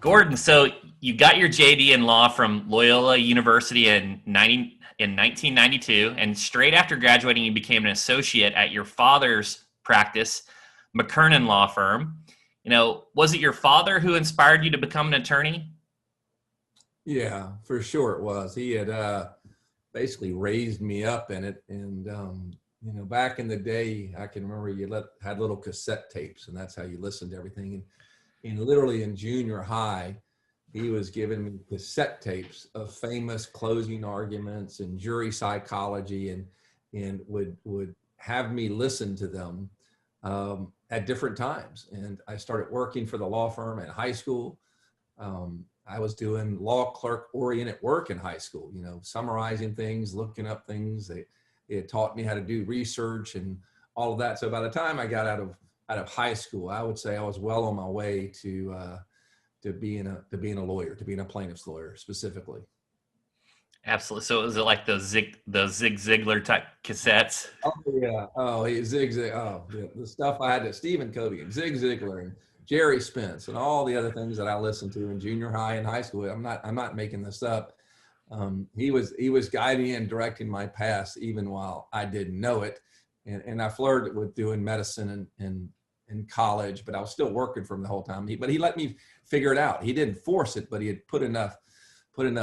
Gordon, so you got your JD in law from Loyola University in 1992, and straight after graduating, you became an associate at your father's practice, McKernan law firm. Was it your father who inspired you to become an attorney? Yeah, for sure it was. He had basically raised me up in it. And, back in the day, I can remember had little cassette tapes, and that's how you listened to everything. And literally in junior high, he was giving me cassette tapes of famous closing arguments and jury psychology, and would have me listen to them at different times. And I started working for the law firm in high school. I was doing law clerk oriented work in high school, summarizing things, looking up things. They had taught me how to do research and all of that. So by the time I got out of high school, I would say I was well on my way to being a lawyer, to being a plaintiff's lawyer specifically. Absolutely. So was it like those Zig Ziglar type cassettes? Oh yeah. Oh, Zig Zig. Oh, yeah. The stuff I had to Stephen Covey and Zig Ziglar and Jerry Spence and all the other things that I listened to in junior high and high school. I'm not making this up. He was guiding and directing my path even while I didn't know it. And I flirted with doing medicine in college, but I was still working for him the whole time. But he let me figure it out. He didn't force it, but he had put enough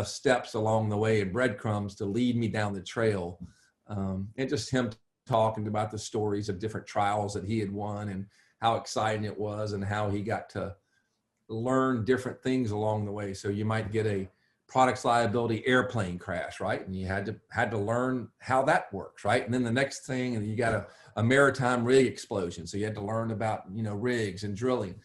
steps along the way and breadcrumbs to lead me down the trail. And just him talking about the stories of different trials that he had won and how exciting it was and how he got to learn different things along the way. So you might get a products liability airplane crash, right? And you had to learn how that works, right? And then the next thing, and you got a maritime rig explosion. So you had to learn about, rigs and drilling.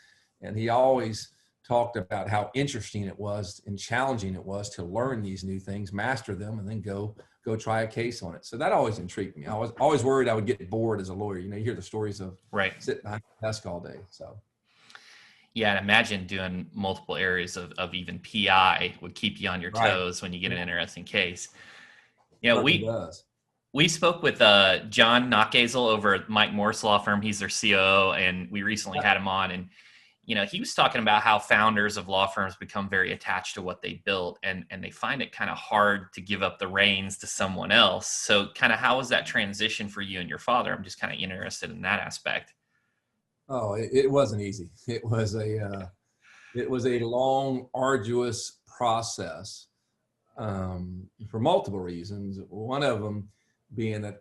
And he always talked about how interesting it was and challenging it was to learn these new things, master them, and then go try a case on it. So that always intrigued me. I was always worried I would get bored as a lawyer. You hear the stories of sitting behind the desk all day. So. Yeah, and imagine doing multiple areas of even PI would keep you on your toes when you get an interesting case. We spoke with John Knockhazel over at Mike Morse Law Firm. He's their COO, and we recently had him on. And, he was talking about how founders of law firms become very attached to what they built, and they find it kind of hard to give up the reins to someone else. So kind of how was that transition for you and your father? I'm just kind of interested in that aspect. Oh, it wasn't easy. It was a long, arduous process for multiple reasons. One of them being that,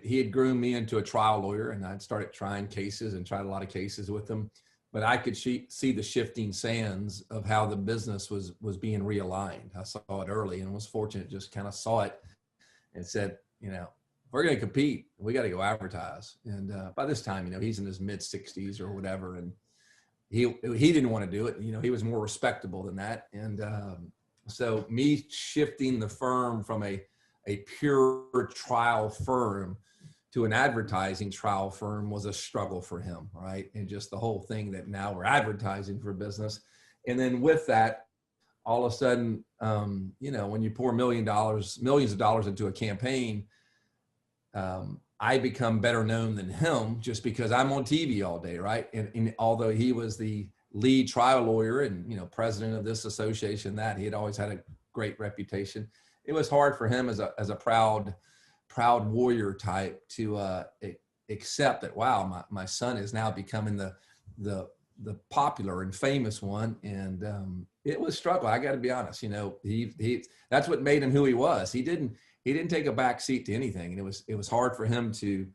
he had groomed me into a trial lawyer, and I'd started trying cases and tried a lot of cases with him, but I could see the shifting sands of how the business was being realigned. I saw it early and was fortunate, just kind of saw it and said, we're going to compete. We got to go advertise. And by this time, he's in his mid 60s or whatever. And he didn't want to do it. He was more respectable than that. And so me shifting the firm from a pure trial firm to an advertising trial firm was a struggle for him, right? And just the whole thing that now we're advertising for business. And then with that, all of a sudden, when you pour millions of dollars into a campaign, I become better known than him just because I'm on TV all day, right? And although he was the lead trial lawyer and president of this association, that he had always had a great reputation, it was hard for him as a proud warrior type to accept that, wow, my son is now becoming the popular and famous one. And it was a struggle. I got to be honest. He that's what made him who he was. He didn't take a back seat to anything, and it was hard for him to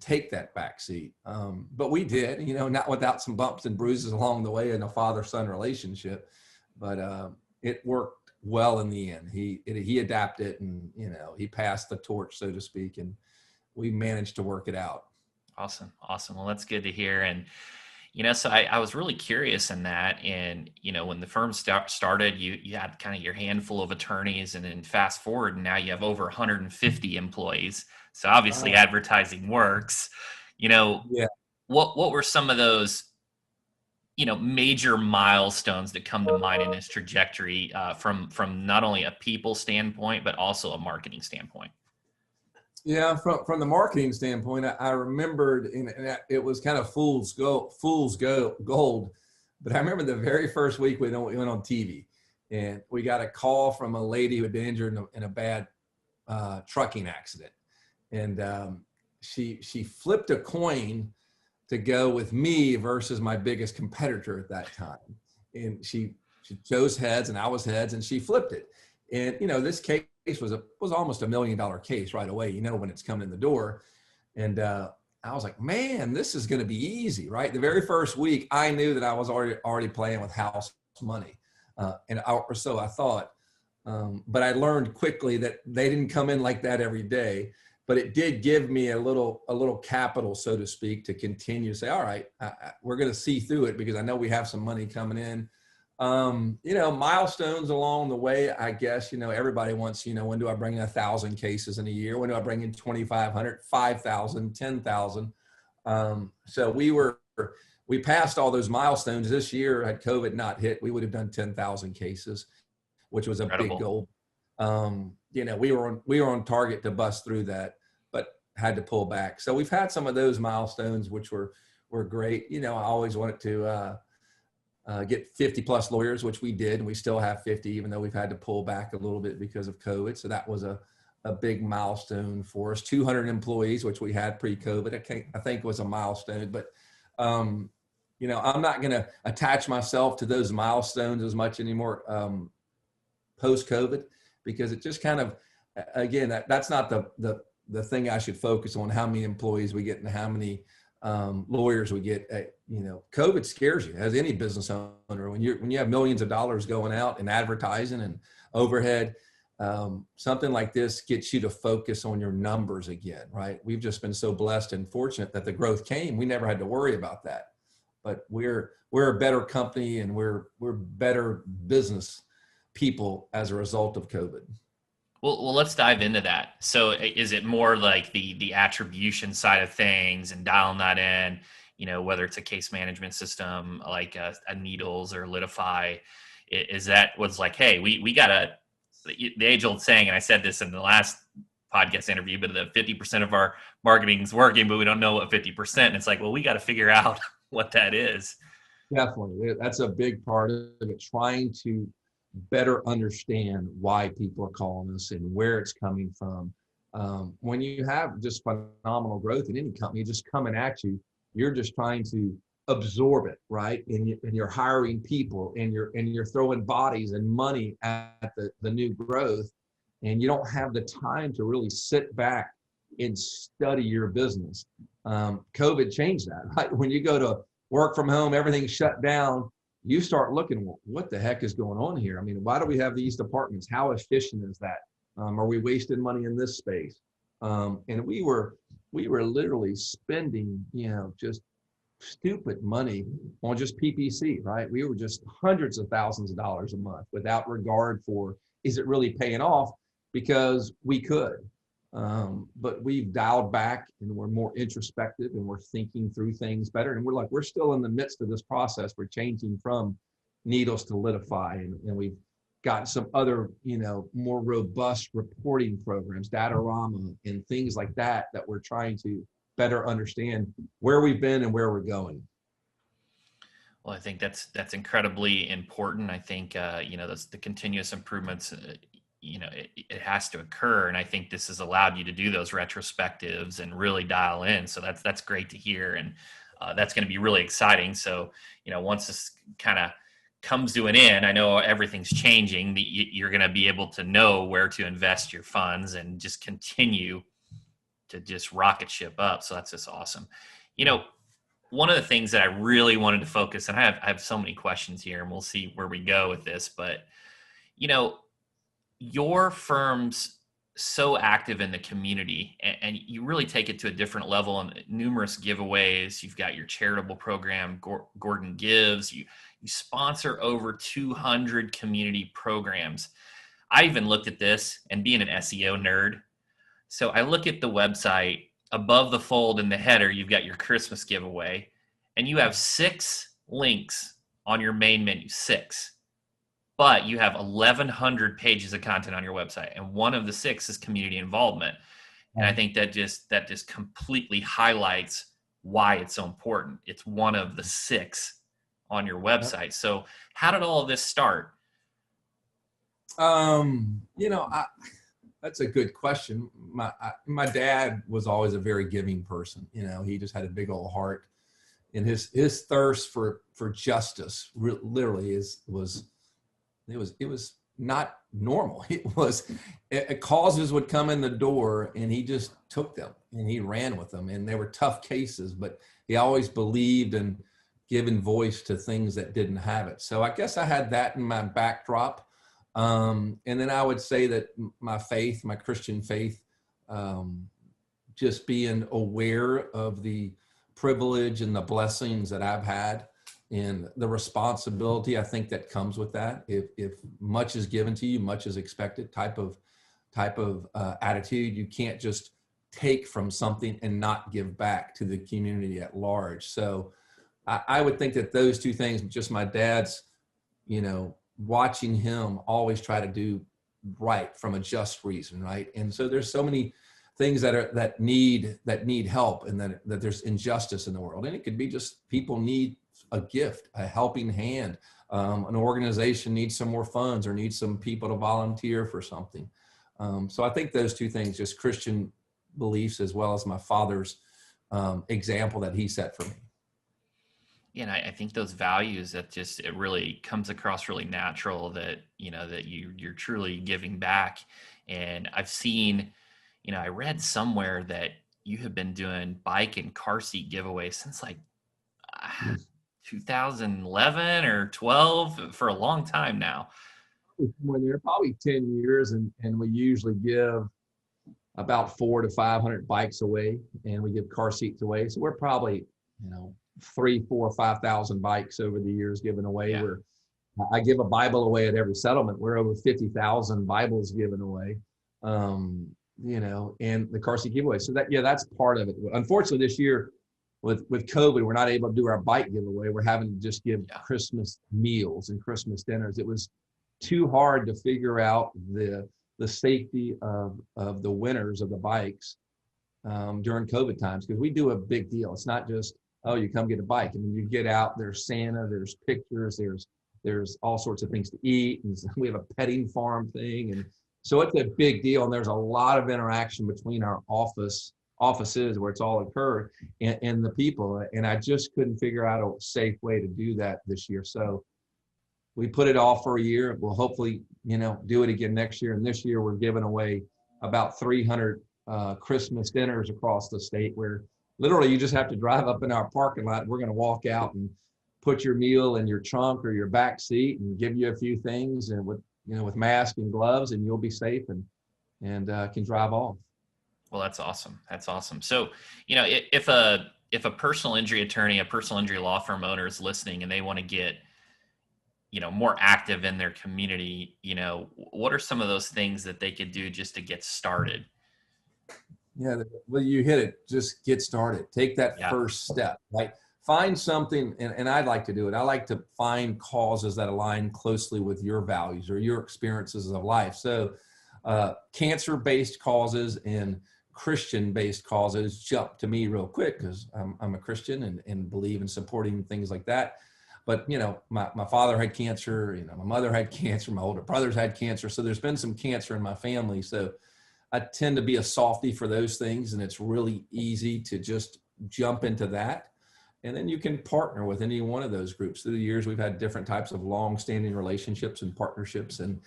take that back seat. But we did, not without some bumps and bruises along the way in a father-son relationship, but it worked well in the end. He adapted, and he passed the torch, so to speak, and we managed to work it out. Awesome. Well, that's good to hear. And so I was really curious in that. And, when the firm started, you had kind of your handful of attorneys, and then fast forward, and now you have over 150 employees. So obviously advertising works. Yeah. What were some of those, major milestones that come to mind in this trajectory from not only a people standpoint, but also a marketing standpoint? Yeah, from the marketing standpoint, I remembered, and it was kind of fool's gold. But I remember the very first week we went on TV, and we got a call from a lady who had been injured in a bad trucking accident. And she flipped a coin to go with me versus my biggest competitor at that time. And she chose heads and I was heads, and she flipped it. And, this case was almost $1 million case right away, when it's coming in the door. And I was like, man, this is going to be easy, right? The very first week, I knew that I was already playing with house money. Or so I thought. But I learned quickly that they didn't come in like that every day. But it did give me a little capital, so to speak, to continue to say, all right, we're going to see through it because I know we have some money coming in. Milestones along the way, I guess, everybody wants, when do I bring in 1,000 cases in a year? When do I bring in 2,500, 5,000, 10,000? So we passed all those milestones this year. Had COVID not hit, we would have done 10,000 cases, which was a big goal. We were on target to bust through that, but had to pull back. So we've had some of those milestones, which were great. I always wanted to get 50 plus lawyers, which we did, and we still have 50, even though we've had to pull back a little bit because of COVID. So that was a big milestone for us. 200 employees, which we had pre-COVID, I think was a milestone. But I'm not going to attach myself to those milestones as much anymore post-COVID, because it just kind of, again, that's not the thing I should focus on, how many employees we get and how many lawyers we get. COVID scares you, as any business owner. When you have millions of dollars going out in advertising and overhead, something like this gets you to focus on your numbers again, right? We've just been so blessed and fortunate that the growth came. We never had to worry about that. But we're a better company, and we're better business people as a result of COVID. Well, let's dive into that. So is it more like the attribution side of things and dialing that in, whether it's a case management system like a Needles or Litify? Is that what's like, hey, we got the age old saying, and I said this in the last podcast interview, but the 50% of our marketing is working, but we don't know what 50%. And it's like, well, we got to figure out what that is. Definitely. That's a big part of it, trying to better understand why people are calling us and where it's coming from. When you have just phenomenal growth in any company just coming at you, you're just trying to absorb it, right? And you're hiring people, and you're throwing bodies and money at the new growth, and you don't have the time to really sit back and study your business. COVID changed that, right? When you go to work from home, everything's shut down. You start looking, well, what the heck is going on here? I mean, why do we have these departments? How efficient is that? Are we wasting money in this space? And we were literally spending, just stupid money on just PPC, right? We were just hundreds of thousands of dollars a month without regard for, is it really paying off? Because we could. But we've dialed back, and we're more introspective, and we're thinking through things better. And we're still in the midst of this process. We're changing from Needles to Litify, and we've got some other, more robust reporting programs, Datarama, and things like that we're trying to better understand where we've been and where we're going. Well, I think that's incredibly important. I think, that's the continuous improvements, it has to occur. And I think this has allowed you to do those retrospectives and really dial in. So that's great to hear. And that's going to be really exciting. So, once this kind of comes to an end, I know everything's changing. You're going to be able to know where to invest your funds and just continue to just rocket ship up. So that's just awesome. One of the things that I really wanted to focus, and I have so many questions here, and we'll see where we go with this, but, your firm's so active in the community, and you really take it to a different level in numerous giveaways. You've got your charitable program, Gordon Gives. You sponsor over 200 community programs. I even looked at this, and being an SEO nerd, so I look at the website. Above the fold in the header, you've got your Christmas giveaway, and you have 6 links on your main menu, 6. But you have 1,100 pages of content on your website, and one of the 6 is community involvement. And I think that just completely highlights why it's so important. It's one of the 6 on your website. So how did all of this start? You know, that's a good question. My dad was always a very giving person. You know, he just had a big old heart, and his thirst for justice literally was not normal. Causes would come in the door, and he just took them and he ran with them, and they were tough cases, but he always believed in giving voice to things that didn't have it. So I guess I had that in my backdrop. And then I would say that my faith, my Christian faith, just being aware of the privilege and the blessings that I've had and the responsibility I think that comes with that. If much is given to you, much is expected type of attitude. You can't just take from something and not give back to the community at large. So I would think that those two things, just my dad's, you know, watching him always try to do right from a just reason, right? And so there's so many things that need help, and that there's injustice in the world, and it could be just people need a gift, a helping hand. An organization needs some more funds or needs some people to volunteer for something. So I think those two things, just Christian beliefs as well as my father's example that he set for me. Yeah, and I think those values, that just, it really comes across really natural, that, you know, that you're truly giving back. And I've seen, you know, I read somewhere that you have been doing bike and car seat giveaways since like 2011 or 12, for a long time now. When they're probably 10 years, and we usually give about 400 to 500 bikes away, and we give car seats away. So we're probably, you know, 3,000, 4,000, 5,000 bikes over the years given away. Yeah. I give a Bible away at every settlement. We're over 50,000 Bibles given away, you know, and the car seat giveaway. So that's part of it. Unfortunately, this year with COVID, we're not able to do our bike giveaway. We're having to just give Christmas meals and Christmas dinners. It was too hard to figure out the safety of the winners of the bikes during COVID times, because we do a big deal. It's not just, oh, you come get a bike. I mean, you get out, there's Santa, there's pictures, there's all sorts of things to eat. And we have a petting farm thing. And so it's a big deal. And there's a lot of interaction between our offices where it's all occurred and the people. And I just couldn't figure out a safe way to do that this year. So we put it off for a year. We'll hopefully, you know, do it again next year. And this year we're giving away about 300 Christmas dinners across the state, where literally you just have to drive up in our parking lot. We're going to walk out and put your meal in your trunk or your back seat and give you a few things, and with mask and gloves, and you'll be safe and can drive off. Well, that's awesome. That's awesome. So, you know, if a personal injury attorney, a personal injury law firm owner is listening and they want to get, you know, more active in their community, you know, what are some of those things that they could do just to get started? Yeah, well, you hit it. Just get started. Take that first step, right? Find something, and I'd like to do it. I like to find causes that align closely with your values or your experiences of life. So cancer-based causes and Christian-based causes jump to me real quick, because I'm a Christian and believe in supporting things like that. But, you know, my father had cancer, you know, my mother had cancer, my older brothers had cancer. So there's been some cancer in my family. So I tend to be a softie for those things, and it's really easy to just jump into that. And then you can partner with any one of those groups. Through the years, we've had different types of long-standing relationships and partnerships and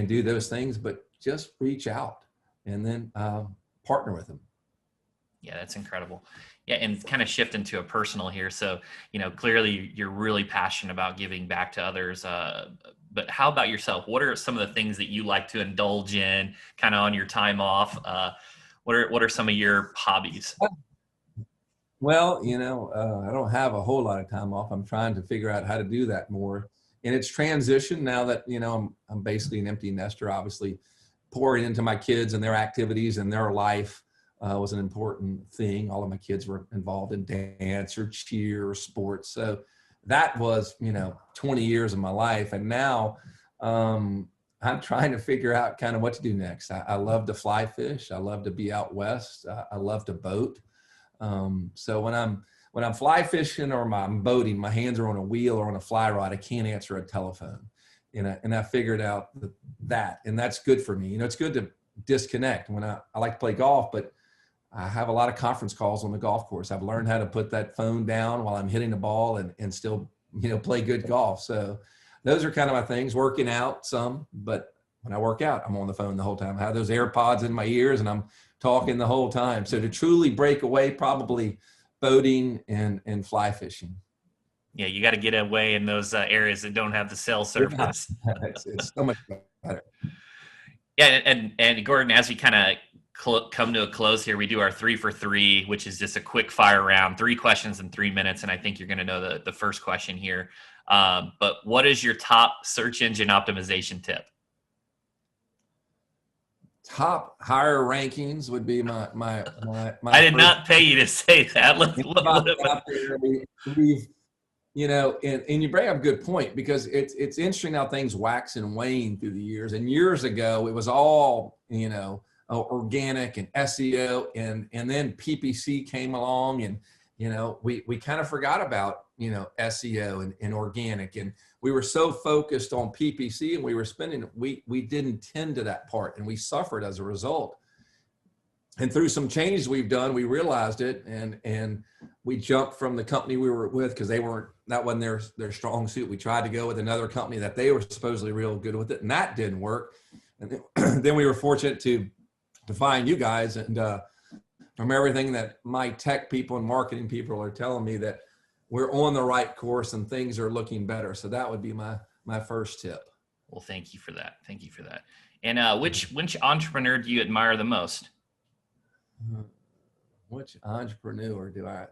do those things, but just reach out and then partner with them. Yeah, that's incredible. Yeah, and kind of shift into a personal here. So, you know, clearly you're really passionate about giving back to others. But how about yourself? What are some of the things that you like to indulge in kind of on your time off? What are some of your hobbies? Well, you know, I don't have a whole lot of time off. I'm trying to figure out how to do that more. And it's transition now that, you know, I'm basically an empty nester. Obviously, pouring into my kids and their activities and their life was an important thing. All of my kids were involved in dance or cheer or sports. So that was, you know, 20 years of my life. And now I'm trying to figure out kind of what to do next. I love to fly fish. I love to be out west. I love to boat. So when I'm when I'm fly fishing or I'm boating, my hands are on a wheel or on a fly rod. I can't answer a telephone. And I figured out that, and that's good for me. You know, it's good to disconnect when I like to play golf, but I have a lot of conference calls on the golf course. I've learned how to put that phone down while I'm hitting the ball and still, you know, play good golf. So those are kind of my things. Working out some, but when I work out, I'm on the phone the whole time. I have those AirPods in my ears and I'm talking the whole time. So to truly break away, probably boating and fly fishing. Yeah, you got to get away in those areas that don't have the cell service. Yeah, it's so much better. Yeah, and Gordon, as we kind of come to a close here, we do our 3 for 3, which is just a quick fire round, 3 questions in 3 minutes, and I think you're going to know the first question here. But what is your top search engine optimization tip? Top higher rankings would be my I did not pay you to say that. We've, you know, and you bring up a good point, because it's interesting how things wax and wane through the years. And years ago, it was all, you know, organic and SEO, and then PPC came along, and, you know, we kind of forgot about, you know, SEO and organic, and we were so focused on PPC, and we didn't tend to that part, and we suffered as a result. And through some changes we've done, we realized it, and we jumped from the company we were with, because that wasn't their strong suit. We tried to go with another company that they were supposedly real good with it, and that didn't work. And then we were fortunate to find you guys, and from everything that my tech people and marketing people are telling me, that we're on the right course and things are looking better. So that would be my first tip. Well, thank you for that. Thank you for that. And which entrepreneur do you admire the most? Which entrepreneur do I?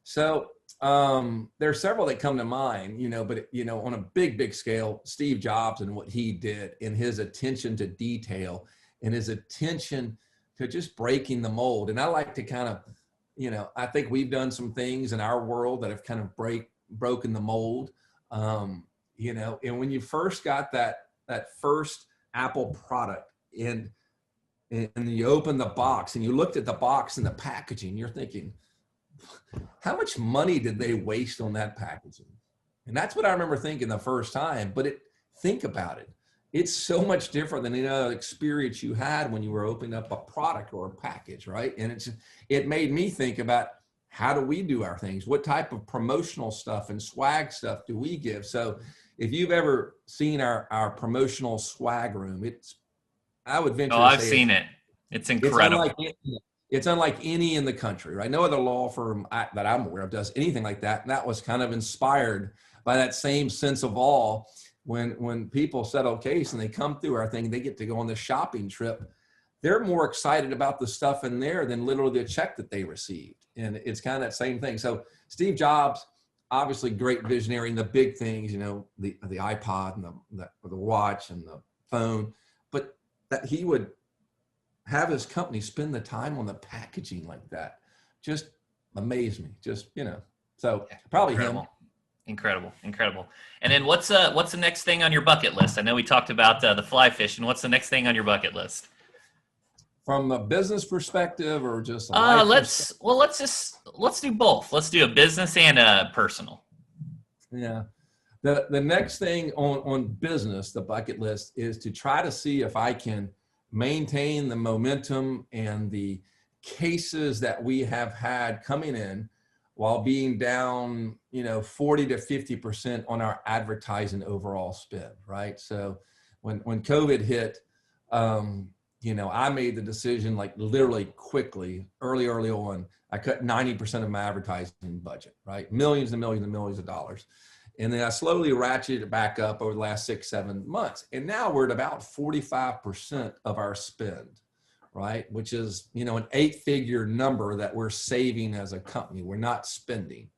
So there are several that come to mind, you know, but, you know, on a big scale, Steve Jobs and what he did, and his attention to detail and his attention to just breaking the mold. And I like to kind of, you know, I think we've done some things in our world that have kind of broken the mold, you know. And when you first got that first Apple product, and you opened the box and you looked at the box and the packaging, you're thinking, how much money did they waste on that packaging? And that's what I remember thinking the first time. But think about it. It's so much different than any other experience you had when you were opening up a product or a package, right? And it made me think about, how do we do our things? What type of promotional stuff and swag stuff do we give? So if you've ever seen our promotional swag room, I would venture to say, I've seen it. It's incredible. It's unlike any in the country, right? No other law firm that I'm aware of does anything like that. And that was kind of inspired by that same sense of awe. When people settle case and they come through our thing, they get to go on this shopping trip. They're more excited about the stuff in there than literally the check that they received. And it's kind of that same thing. So Steve Jobs, obviously great visionary in the big things, you know, the iPod and the watch and the phone, but that he would have his company spend the time on the packaging like that just amazed me. Just, you know, so probably him. Incredible. And then what's the next thing on your bucket list? I know we talked about the fly fishing. What's the next thing on your bucket list? From a business perspective, or just let's do both. Let's do a business and a personal. Yeah. The next thing on business, the bucket list, is to try to see if I can maintain the momentum and the cases that we have had coming in, while being down, you know, 40 to 50% on our advertising overall spend, right? So when COVID hit, you know, I made the decision, like literally quickly, early on, I cut 90% of my advertising budget, right? Millions and millions and millions of dollars. And then I slowly ratcheted it back up over the last 6-7 months. And now we're at about 45% of our spend, right? Which is, you know, an 8-figure number that we're saving as a company. We're not spending.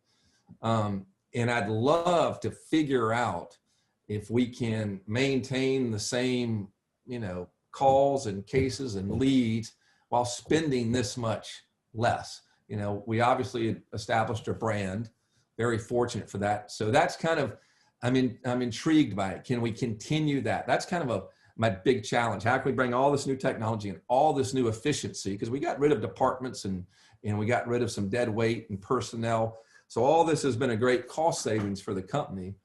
And I'd love to figure out if we can maintain the same, you know, calls and cases and leads while spending this much less. You know, we obviously established a brand, very fortunate for that. So that's kind of, I'm intrigued by it. Can we continue that? That's kind of my big challenge. How can we bring all this new technology and all this new efficiency? Because we got rid of departments and we got rid of some dead weight and personnel. So all this has been a great cost savings for the company,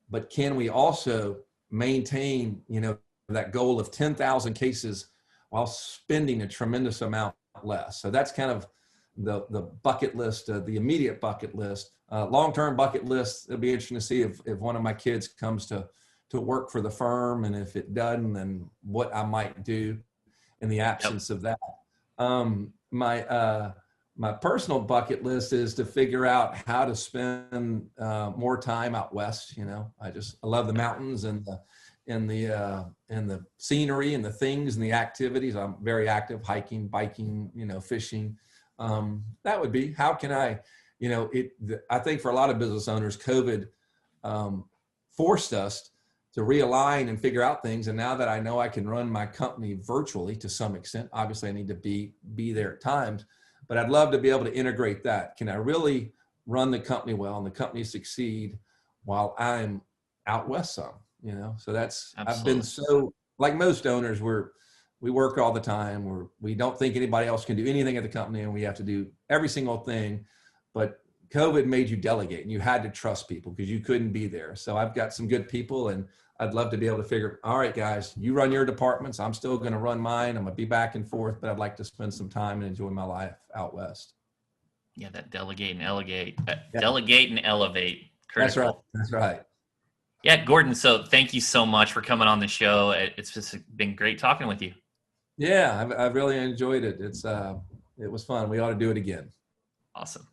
but can we also maintain, that goal of 10,000 cases while spending a tremendous amount less? So that's kind of the bucket list, the immediate bucket list. Long-term bucket list, it'll be interesting to see if one of my kids comes to work for the firm, and if it doesn't, then what I might do in the absence of that. My personal bucket list is to figure out how to spend more time out west. I love the mountains and the scenery and the things and the activities. I'm very active, hiking, biking, fishing. That would be, how can I, I think for a lot of business owners, COVID forced us to realign and figure out things. And now that I know I can run my company virtually to some extent, obviously I need to be there at times, but I'd love to be able to integrate that. Can I really run the company well and the company succeed while I'm out west some, So that's, absolutely. I've been so, like most owners, we work all the time. We don't think anybody else can do anything at the company, and we have to do every single thing. But COVID made you delegate, and you had to trust people because you couldn't be there. So I've got some good people, and I'd love to be able to figure, all right, guys, you run your departments. I'm still going to run mine. I'm going to be back and forth, but I'd like to spend some time and enjoy my life out west. Yeah, that delegate and elevate. Delegate and elevate. Critical. That's right. Yeah, Gordon, so thank you so much for coming on the show. It's just been great talking with you. Yeah, I've really enjoyed it. It was fun. We ought to do it again. Awesome.